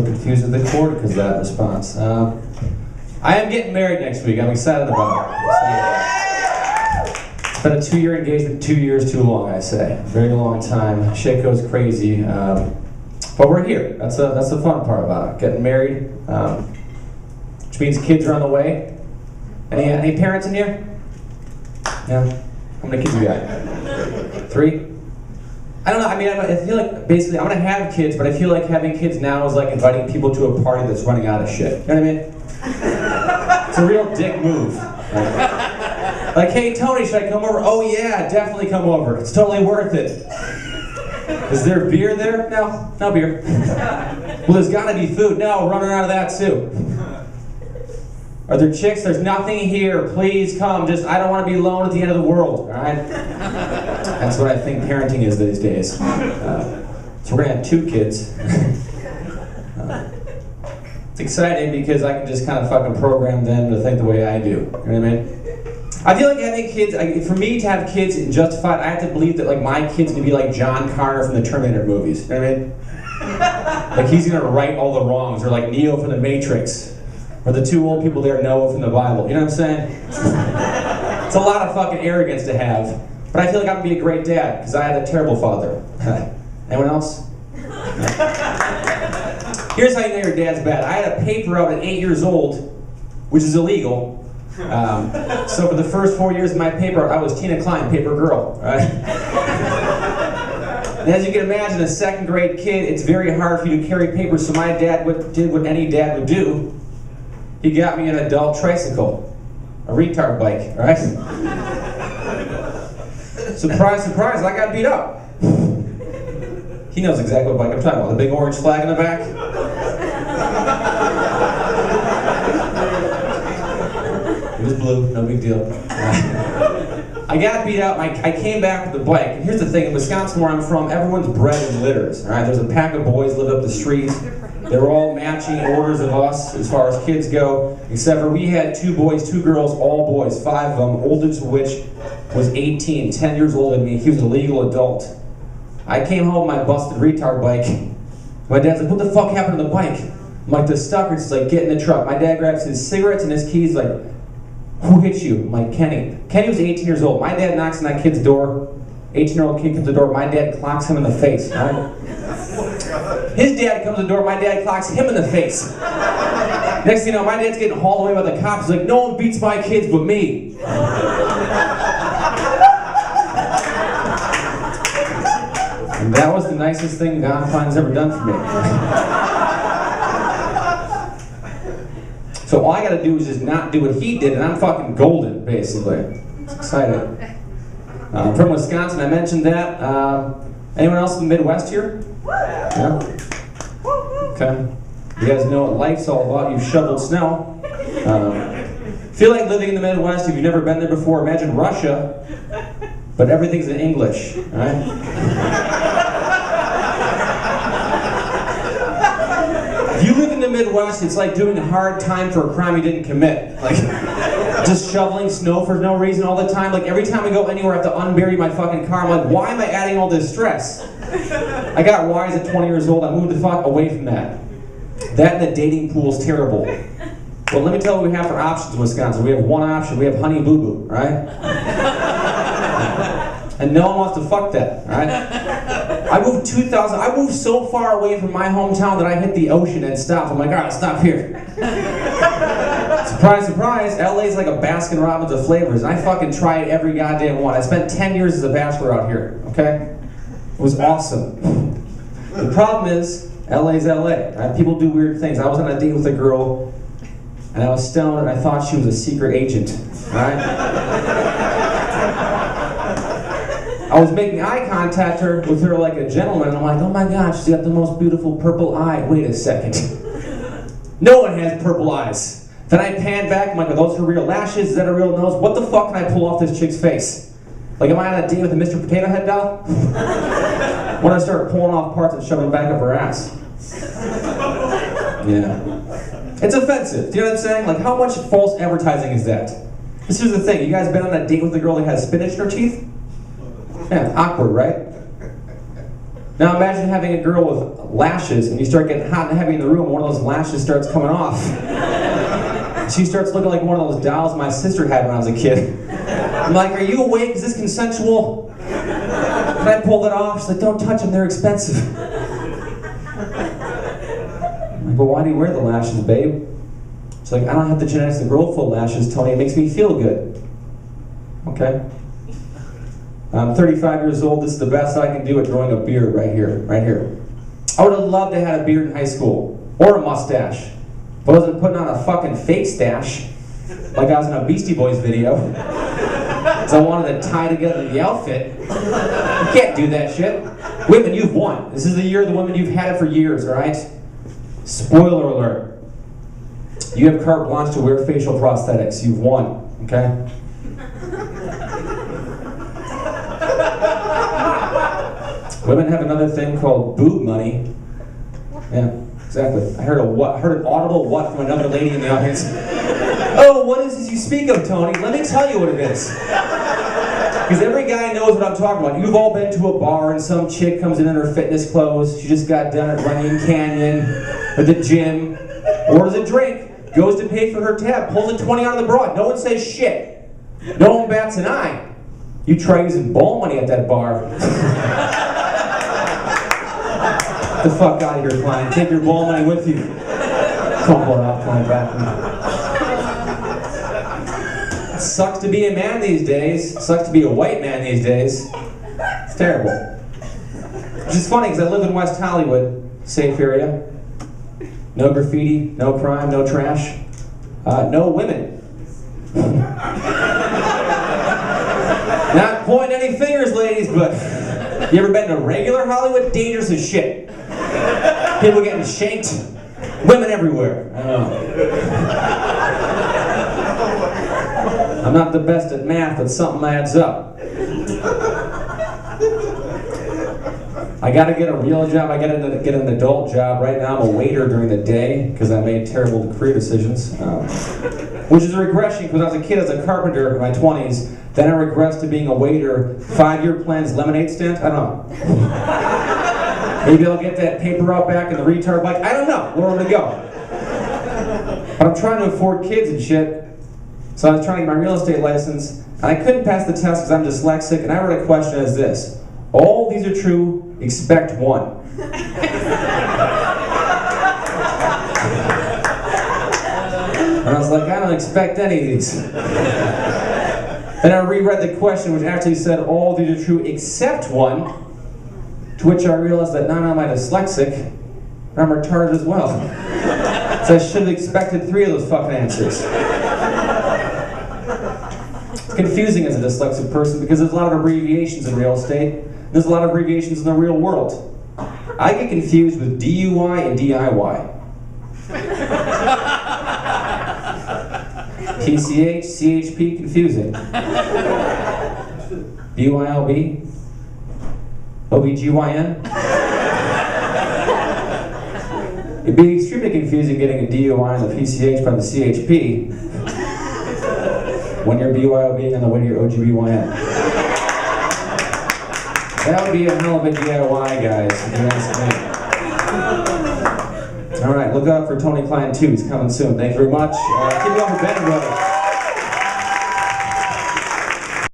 So confused with the chord because of that response. I am getting married next week. I'm excited about it. It's been a 2-year engagement, 2 years too long, I say. Very long time. Shit goes crazy. But we're here. That's the fun part about it. Getting married, which means kids are on the way. Any parents in here? Yeah. How many kids you got? 3? I don't know. I mean, I feel like basically I'm gonna have kids, but I feel like having kids now is like inviting people to a party that's running out of shit. You know what I mean? It's a real dick move. Like, hey Tony, should I come over? Oh yeah, definitely come over. It's totally worth it. Is there beer there? No, no beer. Well, there's gotta be food. No, we're running out of that too. Are there chicks? There's nothing here. Please come. I don't want to be alone at the end of the world. All right? That's what I think parenting is these days. So we're gonna have 2 kids. It's exciting because I can just kind of fucking program them to think the way I do. You know what I mean? I feel like having kids, for me to have kids and justified, I have to believe that like my kid's gonna be like John Connor from the Terminator movies. You know what I mean? Like he's gonna right all the wrongs, or like Neo from the Matrix. Or the 2 old people there, Noah from the Bible. You know what I'm saying? It's a lot of fucking arrogance to have. But I feel like I'm gonna be a great dad, because I had a terrible father. Anyone else? Here's how you know your dad's bad. I had a paper out at 8 years old, which is illegal. So for the first 4 years of my paper out, I was Tina Klein, paper girl. Right? And as you can imagine, a 2nd grade kid, it's very hard for you to carry papers, so my dad did what any dad would do. He got me an adult tricycle, a retard bike, right? Surprise, surprise, I got beat up. He knows exactly what bike I'm talking about, the big orange flag in the back. It was blue, no big deal. I got beat up, I came back with the bike. And here's the thing, in Wisconsin where I'm from, everyone's bred in litters, all right? There's a pack of boys lived up the street. They were all matching orders of us as far as kids go, except for we had 2 boys, 2 girls, all boys, 5 of them, oldest of which was 18, 10 years older than me. He was a legal adult. I came home with my busted retard bike. My dad's like, what the fuck happened to the bike? I'm like, the stucker's just like, get in the truck. My dad grabs his cigarettes and his keys, like, who hit you? I'm like, Kenny. Kenny was 18 years old. My dad knocks on that kid's door. 18-year-old kid comes to the door. My dad clocks him in the face. Right? His dad comes to the door. My dad clocks him in the face. Next thing you know, my dad's getting hauled away by the cops. He's like, no one beats my kids but me. And that was the nicest thing God Klein's ever done for me. So all I gotta do is just not do what he did, and I'm fucking golden, basically. It's exciting. I'm from Wisconsin, I mentioned that. Anyone else in the Midwest here? Yeah? Okay. You guys know what life's all about. You've shoveled snow. Feel like living in the Midwest, if you've never been there before, imagine Russia, but everything's in English, right? If you live in the Midwest, it's like doing a hard time for a crime you didn't commit. Like, just shoveling snow for no reason all the time. Like, every time I go anywhere, I have to unbury my fucking car. I'm like, why am I adding all this stress? I got wise at 20 years old. I moved the fuck away from that. That and the dating pool's terrible. Well, let me tell you what we have for options in Wisconsin. We have one option. We have Honey Boo Boo, right? And no one wants to fuck that, right? I moved so far away from my hometown that I hit the ocean and stopped. I'm like, all right, stop here. Surprise, surprise, LA's like a Baskin Robbins of flavors. And I fucking tried every goddamn one. I spent 10 years as a bachelor out here, okay? It was awesome. The problem is, LA's LA, right? People do weird things. I was on a date with a girl, and I was stoned, and I thought she was a secret agent, right? I was making eye contact with her like a gentleman, and I'm like, oh my gosh, she's got the most beautiful purple eye. Wait a second. No one has purple eyes. Then I pan back, I'm like, are those her real lashes? Is that a real nose? What the fuck can I pull off this chick's face? Like, am I on a date with a Mr. Potato Head doll? When I start pulling off parts and shoving them back up her ass. Yeah. It's offensive, do you know what I'm saying? Like, how much false advertising is that? This is the thing, you guys been on a date with a girl that has spinach in her teeth? Yeah, awkward, right? Now imagine having a girl with lashes and you start getting hot and heavy in the room, one of those lashes starts coming off. She starts looking like one of those dolls my sister had when I was a kid. I'm like, are you awake? Is this consensual? Can I pull that off? She's like, don't touch them, they're expensive. I'm like, but why do you wear the lashes, babe? She's like, I don't have the genetics to grow full lashes, Tony, it makes me feel good. Okay. I'm 35 years old, this is the best I can do at growing a beard right here, right here. I would have loved to have had a beard in high school, or a mustache. If I wasn't putting on a fucking fake stash, like I was in a Beastie Boys video, because I wanted to tie together the outfit. You can't do that shit. Women, you've won. This is the year of the women, you've had it for years, alright? Spoiler alert. You have carte blanche to wear facial prosthetics. You've won, okay? Women have another thing called boob money. Yeah, exactly. I heard an audible what from another lady in the audience. Oh, what is this you speak of, Tony? Let me tell you what it is. Because every guy knows what I'm talking about. You've all been to a bar and some chick comes in her fitness clothes. She just got done at Running Canyon or the gym, orders a drink, goes to pay for her tab, pulls a 20 out of the broad. No one says shit. No one bats an eye. You try using ball money at that bar. Get the fuck out of here, Klein. Take your ball money with you. Crumple it up, Klein, back. It sucks to be a man these days. It sucks to be a white man these days. It's terrible. Which is funny because I live in West Hollywood, safe area. No graffiti, no crime, no trash. No women. Not pointing any fingers, ladies, but you ever been to regular Hollywood? Dangerous as shit. People getting shanked. Women everywhere. I don't know. I'm not the best at math, but something adds up. I gotta get a real job. I gotta get an adult job. Right now I'm a waiter during the day because I made terrible career decisions. Which is a regression because when I was a kid, I was a carpenter in my 20s. Then I regressed to being a waiter. 5-year plans, lemonade stand? I don't know. Maybe I'll get that paper out back in the retard bike. I don't know where I'm gonna go. But I'm trying to afford kids and shit. So I was trying to get my real estate license, and I couldn't pass the test because I'm dyslexic, and I wrote a question as this. All these are true, expect one. And I was like, I don't expect any of these. Then I reread the question, which actually said, all these are true except one, to which I realized that not only am I dyslexic, but I'm retarded as well. So I should have expected 3 of those fucking answers. It's confusing as a dyslexic person because there's a lot of abbreviations in real estate. There's a lot of abbreviations in the real world. I get confused with DUI and DIY. PCH, CHP, confusing. BYLB? OBGYN? It'd be extremely confusing getting a DUI on the PCH by the CHP when you're BYLB on the way to your OGBYN. That would be a hell of a DIY, guys, if you ask me. Alright, look out for Tony Klein 2. He's coming soon. Thank you very much. Keep it up with Ben Brothers.